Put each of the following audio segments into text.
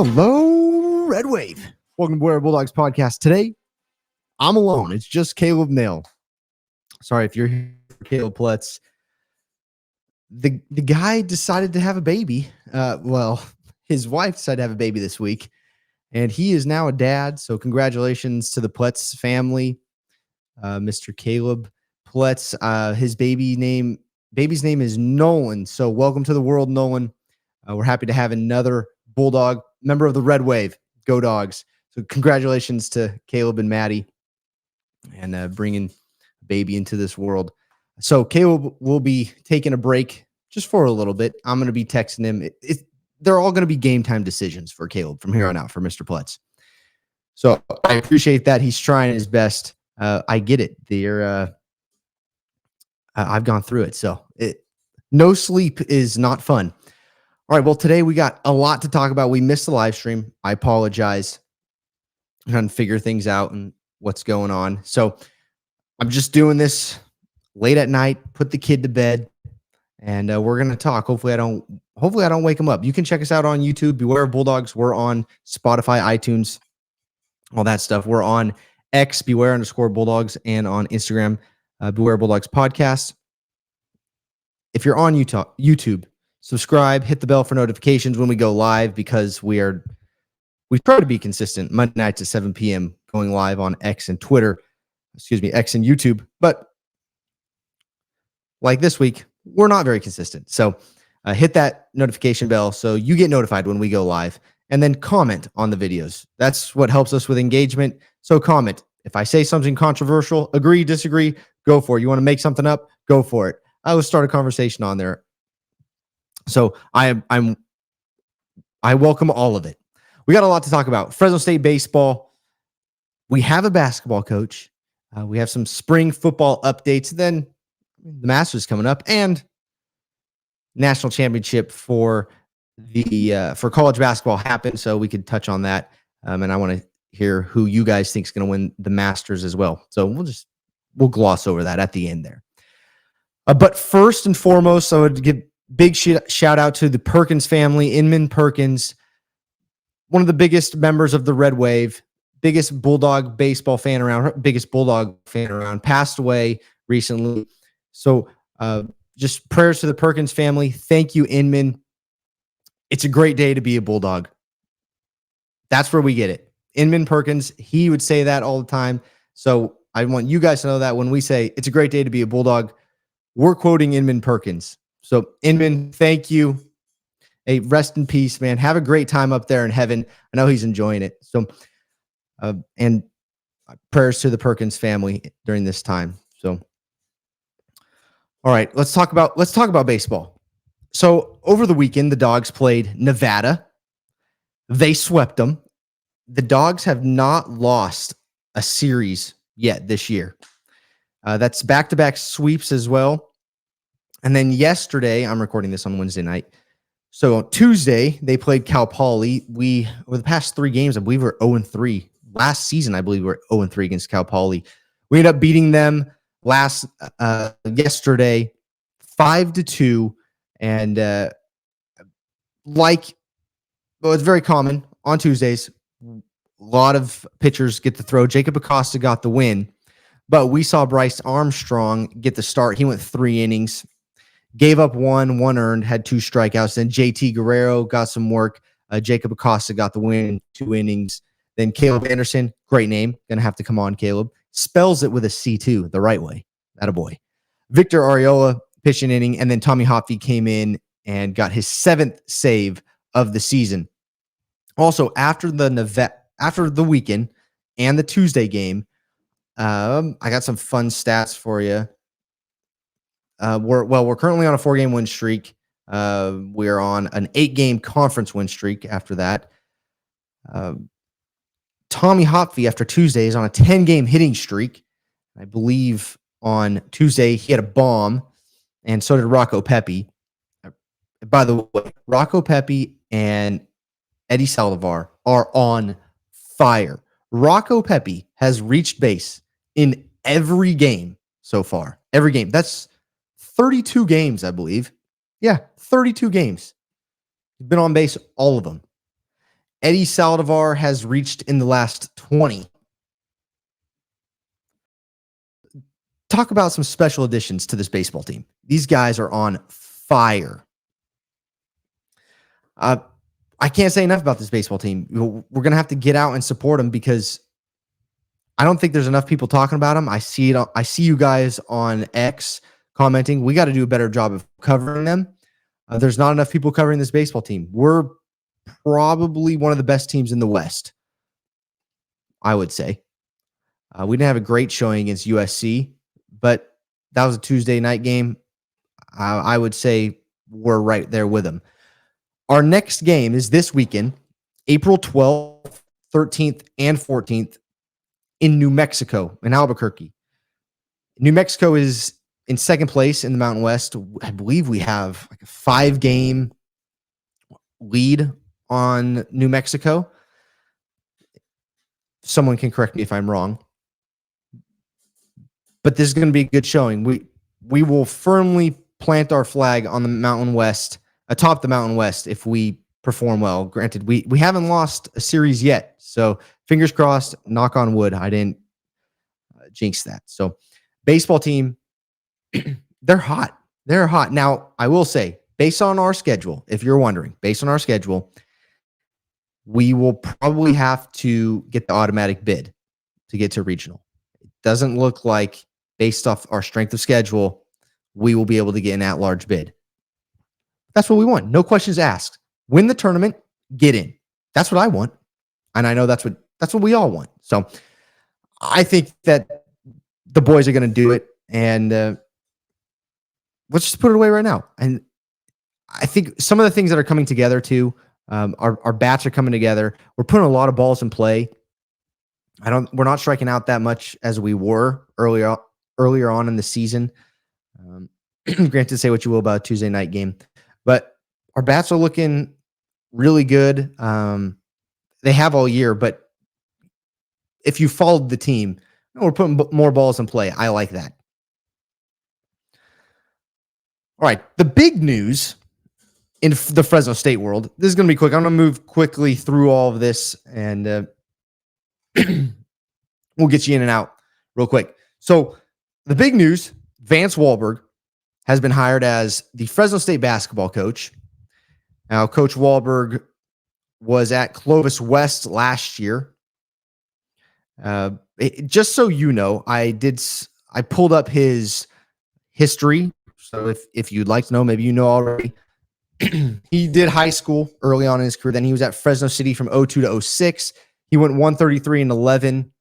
Hello, Red Wave. Welcome to Beware Bulldogs podcast. Today, I'm alone. It's just Caleb Nale. Sorry if you're here for Caleb Pletz. The guy decided to have a baby. His wife decided to have a baby this week, and he is now a dad. So congratulations to the Pletz family, Mr. Caleb Pletz. His baby's name is Nolan. So welcome to the world, Nolan. We're happy to have another Bulldog member of the Red Wave. Go Dogs. So congratulations to Caleb and Maddie and bringing baby into this world. So Caleb will be taking a break just for a little bit. I'm going to be texting him. They're all going to be game time decisions for Caleb from here on out for Mr. Pletz. So I appreciate that. He's trying his best. I get it. I've gone through it. So no sleep is not fun. All right, well, today we got a lot to talk about. We missed the live stream. I apologize. I'm trying to figure things out and what's going on. So I'm just doing this late at night, put the kid to bed, and we're going to talk. Hopefully I don't wake him up. You can check us out on YouTube, Beware of Bulldogs. We're on Spotify, iTunes, all that stuff. We're on X, Beware_Bulldogs, and on Instagram, Beware Bulldogs Podcast. If you're on YouTube, subscribe, hit the bell for notifications when we go live, because we try to be consistent Monday nights at 7 p.m. going live on X and YouTube. But like this week, we're not very consistent. So hit that notification bell so you get notified when we go live, and then comment on the videos. That's what helps us with engagement. So comment. If I say something controversial, agree, disagree, go for it. You want to make something up, go for it. I will start a conversation on there. So I welcome all of it. We got a lot to talk about. Fresno State baseball. We have a basketball coach. We have some spring football updates. Then the Masters coming up, and national championship for college basketball happened. So we could touch on that. And I want to hear who you guys think is going to win the Masters as well. So we'll gloss over that at the end there. But first and foremost, I would give big shout out to the Perkins family, Inman Perkins, one of the biggest members of the Red Wave, biggest Bulldog baseball fan around, passed away recently. So just prayers to the Perkins family. Thank you, Inman. It's a great day to be a Bulldog. That's where we get it. Inman Perkins, he would say that all the time. So I want you guys to know that when we say it's a great day to be a Bulldog, we're quoting Inman Perkins. So, Inman, thank you. Hey, rest in peace, man. Have a great time up there in heaven. I know he's enjoying it. So, and prayers to the Perkins family during this time. So, all right, let's talk about baseball. So, over the weekend, the Dogs played Nevada. They swept them. The Dogs have not lost a series yet this year. That's back-to-back sweeps as well. And then yesterday, I'm recording this on Wednesday night. So on Tuesday, they played Cal Poly. Over the past 3 games, I believe we're 0-3. Last season, I believe we were 0-3 against Cal Poly. We ended up beating them yesterday, 5-2. And it's very common on Tuesdays. A lot of pitchers get to throw. Jacob Acosta got the win. But we saw Bryce Armstrong get the start. He went 3 innings. Gave up one earned, had 2 strikeouts. Then JT Guerrero got some work. Jacob Acosta got the win, 2 innings. Then Caleb Anderson, great name. Going to have to come on, Caleb. Spells it with a C too, the right way. Attaboy. Victor Arreola pitched an inning, and then Tommy Hopfe came in and got his 7th save of the season. Also, after the weekend and the Tuesday game, I got some fun stats for you. We're currently on a 4-game win streak. We're on an 8-game conference win streak after that. Tommy Hopfe, after Tuesday, is on a 10-game hitting streak. I believe on Tuesday he had a bomb, and so did Rocco Pepe. By the way, Rocco Pepe and Eddie Saldivar are on fire. Rocco Pepe has reached base in every game so far. Every game. That's 32 games, I believe. Yeah, 32 games. He's been on base all of them. Eddie Saldivar has reached in the last 20. Talk about some special additions to this baseball team. These guys are on fire. I can't say enough about this baseball team. We're going to have to get out and support them because I don't think there's enough people talking about them. I see it. I see you guys on X commenting. We got to do a better job of covering them. There's not enough people covering this baseball team. We're probably one of the best teams in the West, I would say. We didn't have a great showing against USC, but that was a Tuesday night game. I would say we're right there with them. Our next game is this weekend, April 12th, 13th, and 14th in New Mexico, in Albuquerque. New Mexico is in second place in the Mountain West. I believe we have like a 5-game lead on New Mexico. Someone can correct me if I'm wrong. But this is going to be a good showing. We will firmly plant our flag on the Mountain West, atop the Mountain West, if we perform well. Granted, we haven't lost a series yet, so fingers crossed, knock on wood, I didn't jinx that. So baseball team, they're hot. They're hot. Now, I will say, based on our schedule, if you're wondering, based on our schedule, we will probably have to get the automatic bid to get to regional. It doesn't look like, based off our strength of schedule, we will be able to get an at-large bid. That's what we want. No questions asked. Win the tournament, get in. That's what I want. And I know that's what we all want. So I think that the boys are going to do it. And let's just put it away right now. And I think some of the things that are coming together too, our bats are coming together. We're putting a lot of balls in play. We're not striking out that much as we were earlier on in the season. Granted, say what you will about a Tuesday night game, but our bats are looking really good. They have all year, but if you followed the team, we're putting more balls in play. I like that. All right, the big news in the Fresno State world. This is going to be quick. I'm going to move quickly through all of this, and we'll get you in and out real quick. So the big news, Vance Walberg has been hired as the Fresno State basketball coach. Now, Coach Walberg was at Clovis West last year. Just so you know, I pulled up his history. So if you'd like to know, maybe you know already. He did high school early on in his career. Then he was at Fresno City from 02 to 06. He went 133 and 11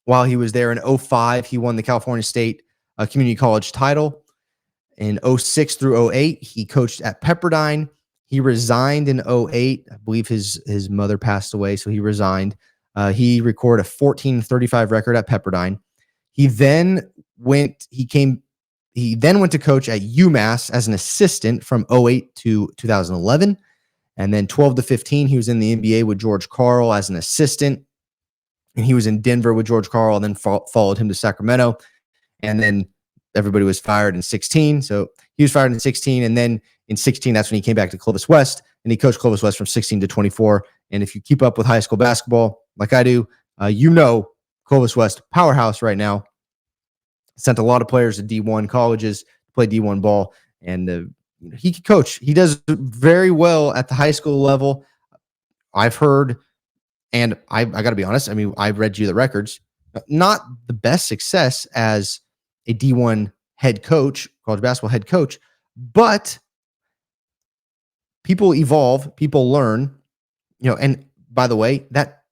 while he was there. In 05, he won the California State Community College title. In 06 through 08, he coached at Pepperdine. He resigned in 08. I believe his mother passed away, so he resigned. He recorded a 14-35 record at Pepperdine. He then went to coach at UMass as an assistant from 08 to 2011. And then 12 to 15, he was in the NBA with George Karl as an assistant. And he was in Denver with George Karl, and then followed him to Sacramento. And then everybody was fired in 16. So he was fired in 16. And then in 16, that's when he came back to Clovis West, and he coached Clovis West from 16 to 24. And if you keep up with high school basketball like I do, you know Clovis West, powerhouse right now. Sent a lot of players to D1 colleges to play D1 ball, and he can coach. He does very well at the high school level. I've heard, and I got to be honest, I mean, I've read you the records. Not the best success as a D1 head coach, college basketball head coach, but people evolve, people learn, and by the way, that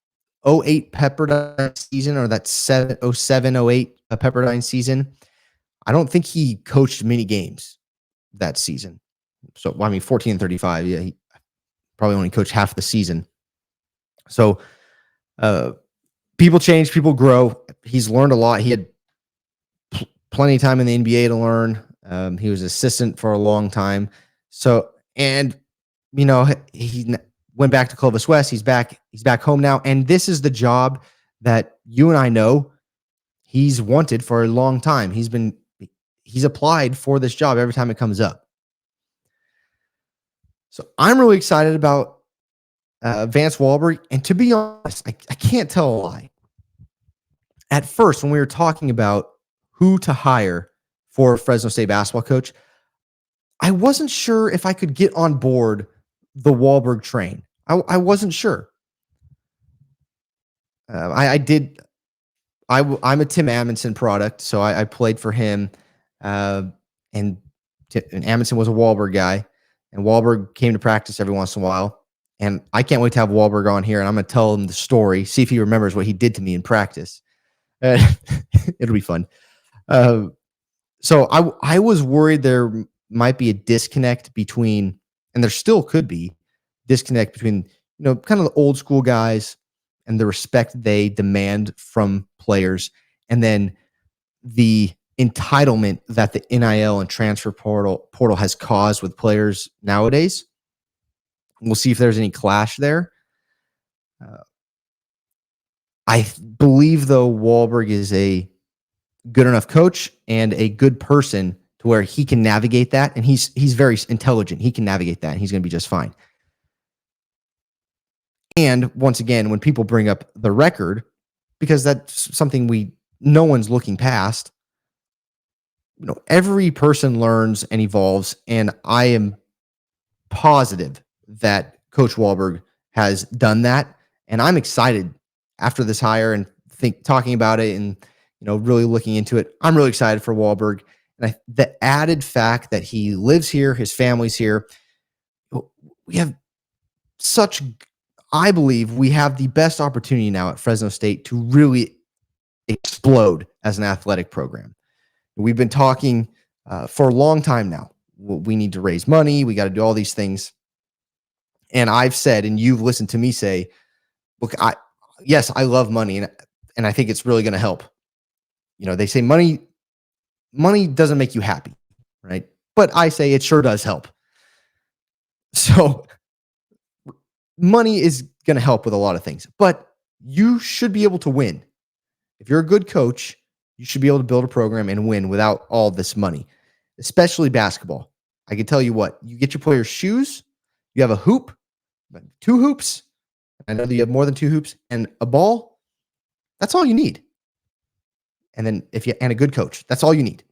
08 Pepperdine season, or that 07-08 Pepperdine season, I don't think he coached many games that season. So, 14-35. Yeah, he probably only coached half the season. So, people change, people grow. He's learned a lot. He had plenty of time in the NBA to learn. He was assistant for a long time. So, and he went back to Clovis West. He's back home now. And this is the job that you and I know he's wanted for a long time. He's applied for this job every time it comes up. So I'm really excited about Vance Walberg. And to be honest, I can't tell a lie. At first, when we were talking about who to hire for Fresno State basketball coach, I wasn't sure if I could get on board the Walberg train. I wasn't sure. I'm a Tim Amundsen product, so I played for him, and Amundsen was a Walberg guy, and Walberg came to practice every once in a while. And I can't wait to have Walberg on here, and I'm going to tell him the story, see if he remembers what he did to me in practice. It'll be fun. So I was worried there might be a disconnect between, and there still could be, disconnect between, kind of the old school guys and the respect they demand from players, and then the entitlement that the NIL and transfer portal has caused with players nowadays. We'll see if there's any clash there. I believe, though, Walberg is a good enough coach and a good person to where he can navigate that, and he's very intelligent. He can navigate that, and he's going to be just fine. And once again, when people bring up the record, because that's something no one's looking past, every person learns and evolves, and I am positive that Coach Walberg has done that, and I'm excited after this hire and talking about it and really looking into it. I'm really excited for Walberg, and the added fact that he lives here, his family's here. I believe we have the best opportunity now at Fresno State to really explode as an athletic program. We've been talking for a long time now. We need to raise money. We got to do all these things. And I've said, and you've listened to me say, look, yes, I love money, and I think it's really going to help. They say money doesn't make you happy, right? But I say it sure does help. So money is going to help with a lot of things, but you should be able to win. If you're a good coach, you should be able to build a program and win without all this money, especially basketball. I can tell you what, you get your players shoes, you have a hoop, 2 hoops. I know that you have more than 2 hoops and a ball. That's all you need. And then and a good coach, that's all you need.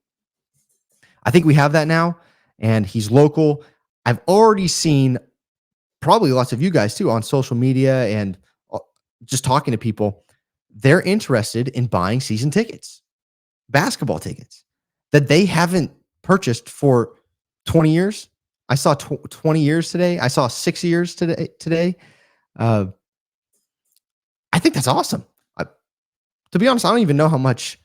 I think we have that now, and he's local. I've already seen, probably lots of you guys too, on social media and just talking to people. They're interested in buying season tickets, basketball tickets that they haven't purchased for 20 years. I saw 20 years today. I saw 6 years today. I think that's awesome. To be honest, I don't even know how much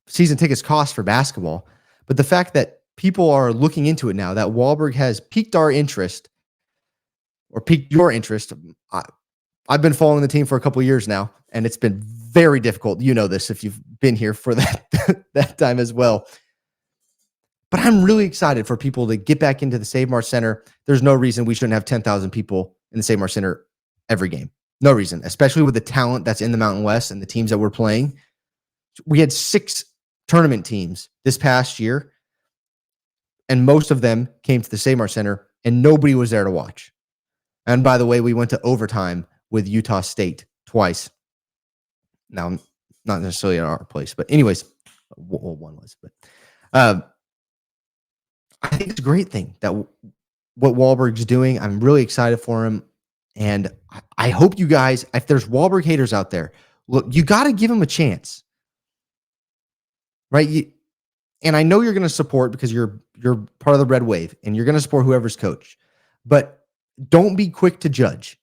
season tickets cost for basketball, but the fact that people are looking into it now, that Walberg has piqued our interest or piqued your interest. I've been following the team for a couple of years now, and it's been very difficult. You know this if you've been here for that time as well. But I'm really excited for people to get back into the Save Mart Center. There's no reason we shouldn't have 10,000 people in the Save Mart Center every game. No reason, especially with the talent that's in the Mountain West and the teams that we're playing. We had 6 tournament teams this past year, and most of them came to the Save Mart Center, and nobody was there to watch. And by the way, we went to overtime with Utah State twice. Now, not necessarily at our place, but anyways, well, one was. But I think it's a great thing that what Walberg's doing. I'm really excited for him. And I hope you guys, if there's Walberg haters out there, look, you got to give him a chance. Right? And I know you're going to support because you're part of the Red Wave and you're going to support whoever's coach. But don't be quick to judge.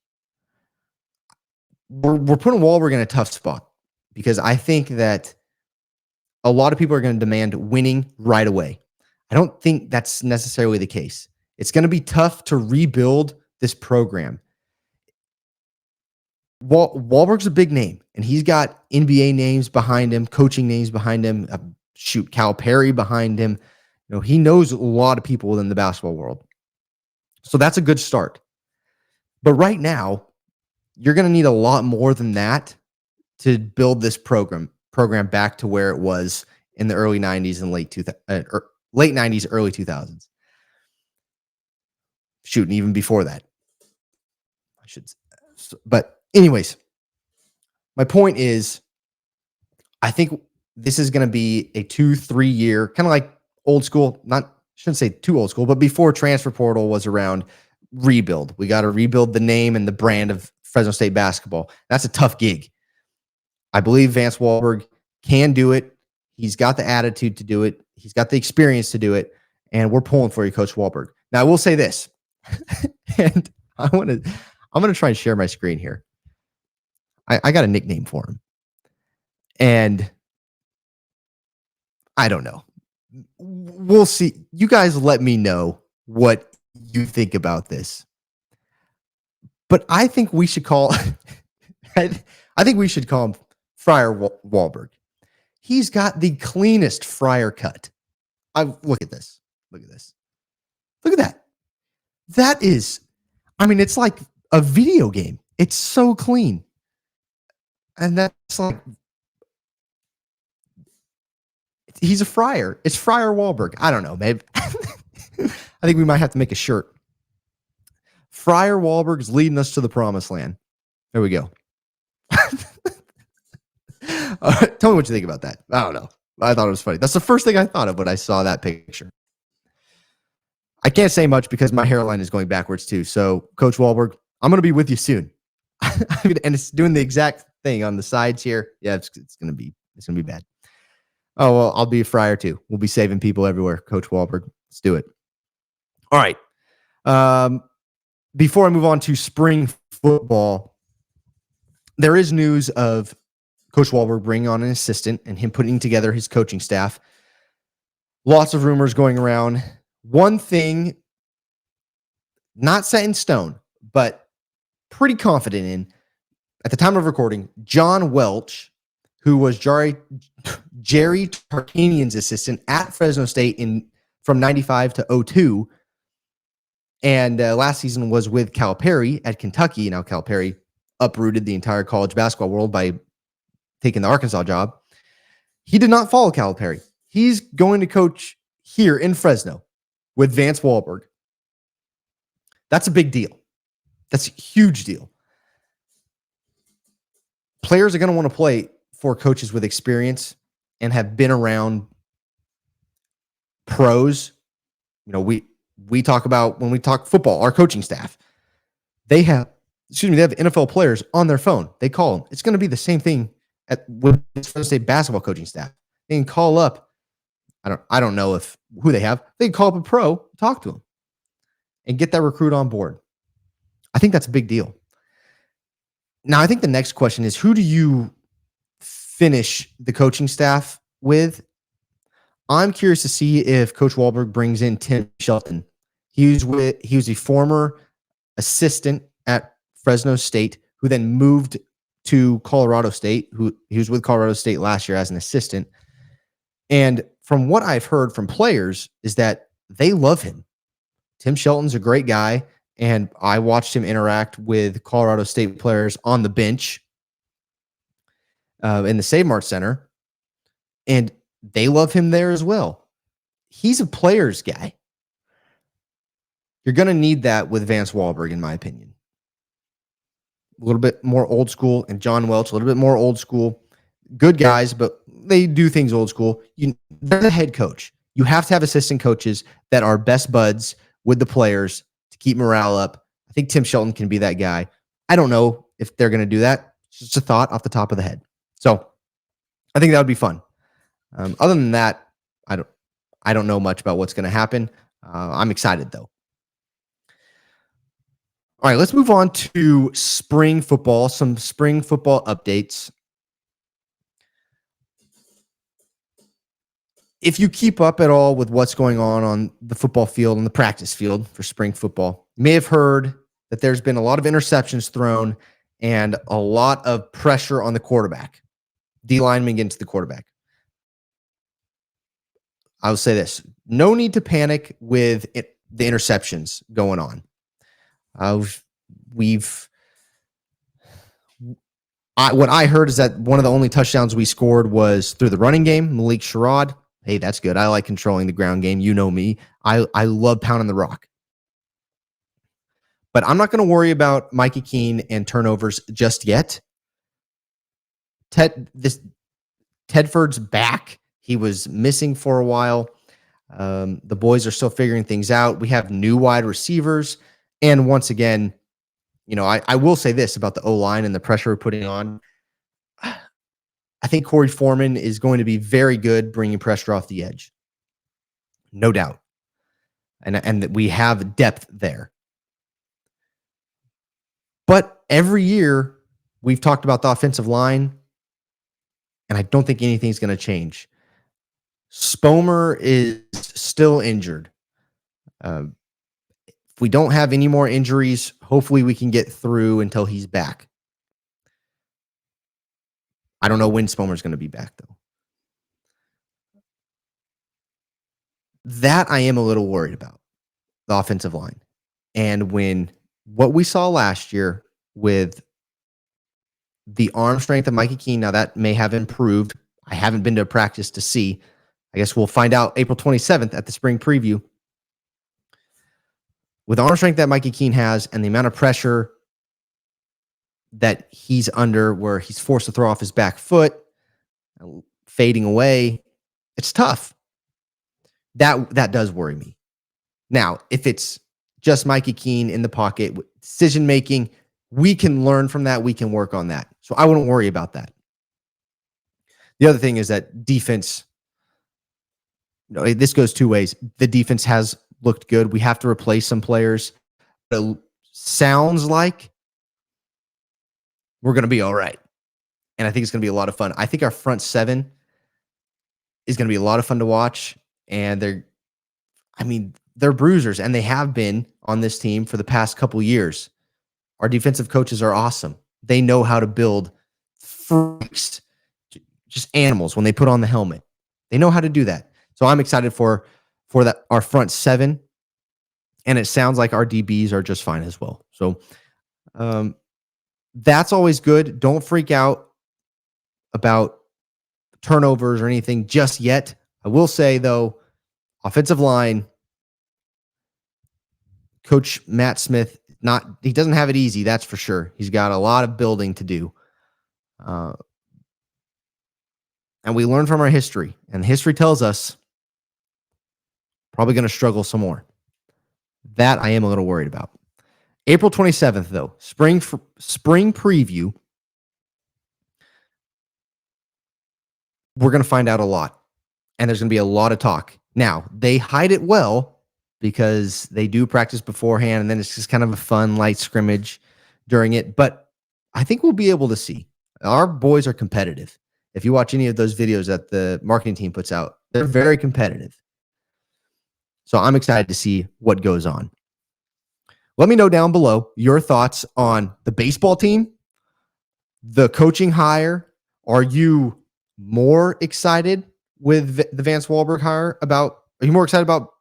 We're putting Walberg in a tough spot because I think that a lot of people are going to demand winning right away. I don't think that's necessarily the case. It's going to be tough to rebuild this program. Walberg's a big name, and he's got NBA names behind him, coaching names behind him, Cal Perry behind him. He knows a lot of people within the basketball world. So that's a good start. But right now, you're going to need a lot more than that to build this program back to where it was in the early 90s and late 90s, early 2000s. Shoot, and even before that. But anyways, my point is, I think this is going to be a 2-3 year, kind of like old school, shouldn't say too old school, but before transfer portal was around, rebuild. We got to rebuild the name and the brand of Fresno State basketball. That's a tough gig. I believe Vance Walberg can do it. He's got the attitude to do it. He's got the experience to do it. And we're pulling for you, Coach Walberg. Now, I will say this, and I'm going to try and share my screen here. I got a nickname for him. And I don't know. We'll see. You guys let me know what you think about this. But I think we should call I think we should call him Friar Walberg. He's got the cleanest Friar cut. Look at this. Look at this. Look at that. That is, it's like a video game. It's so clean. And that's like, he's a friar. It's Friar Walberg. I don't know, maybe. I think we might have to make a shirt. Friar Walberg's leading us to the promised land. There we go. Tell me what you think about that. I don't know. I thought it was funny. That's the first thing I thought of when I saw that picture. I can't say much because my hairline is going backwards too. So, Coach Walberg, I'm going to be with you soon. And it's doing the exact thing on the sides here. Yeah, it's going to be bad. Oh, well, I'll be a friar too. We'll be saving people everywhere, Coach Walberg. Let's do it. All right. Before I move on to spring football, there is news of Coach Walberg bringing on an assistant and him putting together his coaching staff. Lots of rumors going around. One thing, not set in stone, but pretty confident in, at the time of recording, John Welch, who was Jerry Tarkanian's assistant at Fresno State from 95 to 02, and last season was with Calipari at Kentucky. Now Calipari uprooted the entire college basketball world by taking the Arkansas job. He did not follow Calipari. He's going to coach here in Fresno with Vance Walberg. That's a big deal. That's a huge deal. Players are going to want to play for coaches with experience and have been around pros. We talk about, when we talk football, our coaching staff, they have NFL players on their phone. They call them. It's going to be the same thing with Fresno State basketball coaching staff. They can call up. I don't know who they have. They can call up a pro, talk to them, and get that recruit on board. I think that's a big deal. Now, I think the next question is, who do you finish the coaching staff with? I'm curious to see if Coach Walberg brings in Tim Shelton. He was a former assistant at Fresno State who then moved to Colorado State. He was with Colorado State last year as an assistant. And from what I've heard from players is that they love him. Tim Shelton's a great guy, and I watched him interact with Colorado State players on the bench in the Save Mart Center, and they love him there as well. He's a player's guy. You're going to need that with Vance Walberg, in my opinion. A little bit more old school, and John Welch, a little bit more old school. Good guys, but they do things old school. They're the head coach. You have to have assistant coaches that are best buds with the players to keep morale up. I think Tim Shelton can be that guy. I don't know if they're going to do that. It's just a thought off the top of the head. So I think that would be fun. Other than that, I don't know much about what's going to happen. I'm excited though. All right, let's move on to spring football, some spring football updates. If you keep up at all with what's going on the football field and the practice field for spring football, you may have heard that there's been a lot of interceptions thrown and a lot of pressure on the quarterback, D lineman against the quarterback. I will say this, no need to panic with the interceptions going on. What I heard is that one of the only touchdowns we scored was through the running game, Malik Sherrod. Hey, that's good. I like controlling the ground game. You know me. I love pounding the rock. But I'm not going to worry about Mikey Keene and turnovers just yet. Tedford's back. He was missing for a while. The boys are still figuring things out. We have new wide receivers. And once again, I will say this about the O-line and the pressure we're putting on. I think Corey Foreman is going to be very good bringing pressure off the edge. No doubt. And that we have depth there. But every year, we've talked about the offensive line, and I don't think anything's going to change. Spomer is still injured. If we don't have any more injuries, hopefully we can get through until he's back. I don't know when Spomer's going to be back, though. That I am a little worried about, the offensive line. And what we saw last year with the arm strength of Mikey Keene, now that may have improved. I haven't been to a practice to see. I guess we'll find out April 27th at the spring preview. With arm strength that Mikey Keene has and the amount of pressure that he's under where he's forced to throw off his back foot, fading away, it's tough. That does worry me. Now, if it's just Mikey Keene in the pocket, decision-making, we can learn from that. We can work on that. So I wouldn't worry about that. The other thing is that defense, this goes two ways. The defense has looked good. We have to replace some players. It sounds like we're going to be all right. And I think it's going to be a lot of fun. I think our front seven is going to be a lot of fun to watch. And they're bruisers, and they have been on this team for the past couple years. Our defensive coaches are awesome. They know how to build freaks, just animals when they put on the helmet. They know how to do that. So I'm excited for that, our front seven. And it sounds like our DBs are just fine as well. So that's always good. Don't freak out about turnovers or anything just yet. I will say, though, offensive line, Coach Matt Smith, he doesn't have it easy, that's for sure. He's got a lot of building to do. And we learn from our history. And history tells us probably going to struggle some more. That I am a little worried about. April 27th, though, spring preview. We're going to find out a lot. And there's going to be a lot of talk. Now, they hide it well because they do practice beforehand, and then it's just kind of a fun, light scrimmage during it. But I think we'll be able to see. Our boys are competitive. If you watch any of those videos that the marketing team puts out, they're very competitive. So I'm excited to see what goes on. Let me know down below your thoughts on the baseball team, the coaching hire. Are you more excited with the Vance Walberg hire? Are you more excited about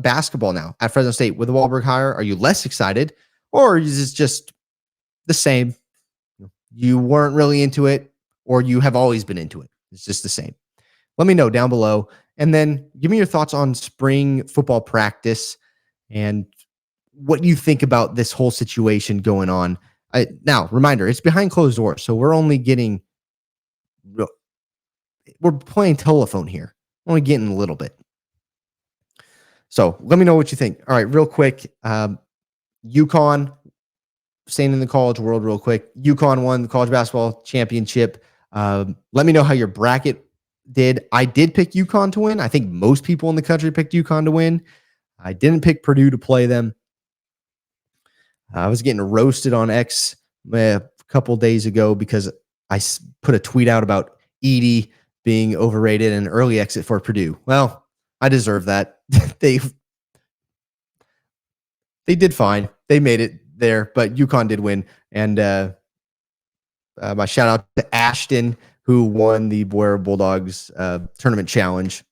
basketball now at Fresno State with the Walberg hire? Are you less excited, or is it just the same? You weren't really into it, or you have always been into it? It's just the same. Let me know down below, and then give me your thoughts on spring football practice and what you think about this whole situation going on. Now, reminder, it's behind closed doors, so we're playing telephone here. Only getting a little bit. So let me know what you think. All right, real quick. UConn, staying in the college world real quick. UConn won the college basketball championship. Let me know how your bracket did. I did pick UConn to win. I think most people in the country picked UConn to win. I didn't pick Purdue to play them. I was getting roasted on X a couple days ago because I put a tweet out about Edie being overrated and early exit for Purdue. Well, I deserve that. They did fine. They made it there, but UConn did win. And my shout out to Ashton, who won the Bulldogs tournament challenge.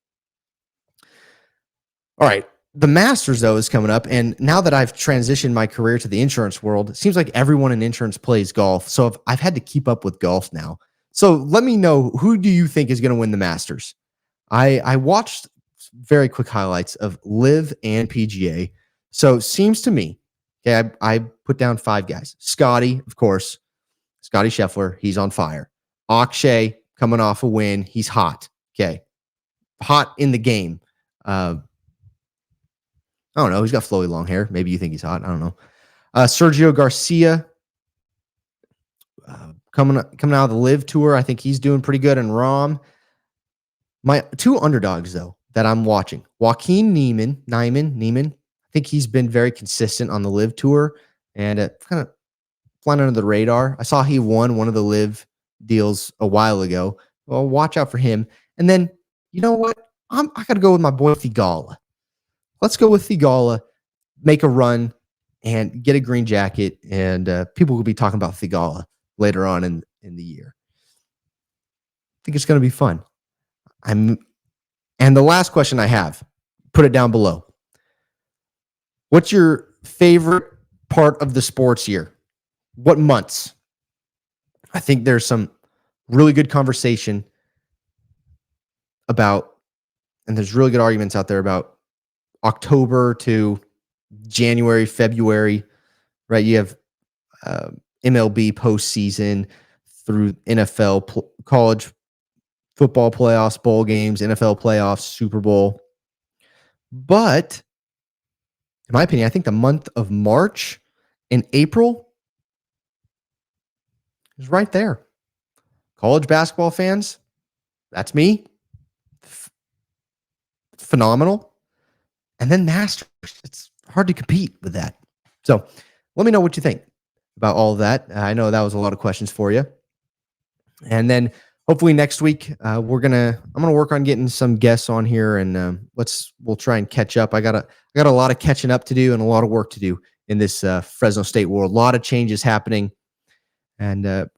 All right. The Masters, though, is coming up. And now that I've transitioned my career to the insurance world, it seems like everyone in insurance plays golf. So I've had to keep up with golf now. So let me know, who do you think is going to win the Masters? I watched very quick highlights of LIV and PGA. So it seems to me, Okay, I put down 5 guys. Scotty, of course. Scotty Scheffler, he's on fire. Akshay coming off a win. He's hot. Okay. Hot in the game. I don't know. He's got flowy long hair. Maybe you think he's hot. I don't know. Sergio Garcia coming out of the Live Tour. I think he's doing pretty good. And Rahm. My 2 underdogs, though, that I'm watching. Joaquin Niemann. I think he's been very consistent on the Live Tour and kind of flying under the radar. I saw he won one of the Live deals a while ago. Well, watch out for him. And then, you know what? I got to go with my boy Thigala. Let's go with Thigala, make a run, and get a green jacket. And people will be talking about Thigala later on in the year. I think it's going to be fun. And the last question I have, put it down below. What's your favorite part of the sports year? What months? I think there's some really good conversation about, and there's really good arguments out there about October to January, February, right? You have MLB postseason through NFL, college football playoffs, bowl games, NFL playoffs, Super Bowl. But in my opinion, I think the month of March and April is right there. College basketball fans, that's me. Phenomenal. And then Masters, it's hard to compete with that. So let me know what you think about all of that. I know that was a lot of questions for you. And then hopefully next week, I'm gonna work on getting some guests on here, and we'll try and catch up. I got a lot of catching up to do and a lot of work to do in this Fresno State world. A lot of changes happening, and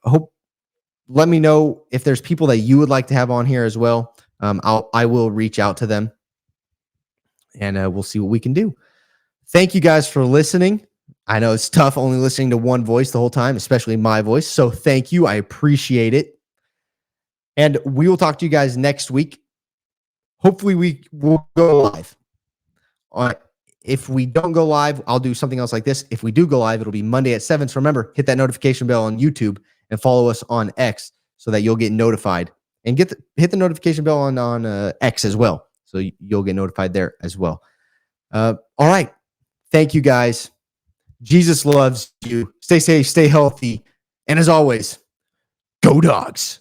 let me know if there's people that you would like to have on here as well. I will reach out to them, and we'll see what we can do. Thank you guys for listening. I know it's tough only listening to one voice the whole time, especially my voice. So thank you. I appreciate it. And we will talk to you guys next week. Hopefully we will go live. If we don't go live, I'll do something else like this. If we do go live, it'll be Monday at 7. So remember, hit that notification bell on YouTube and follow us on X so that you'll get notified. And hit the notification bell on X as well. So you'll get notified there as well. All right. Thank you, guys. Jesus loves you. Stay safe, stay healthy. And as always, go Dogs.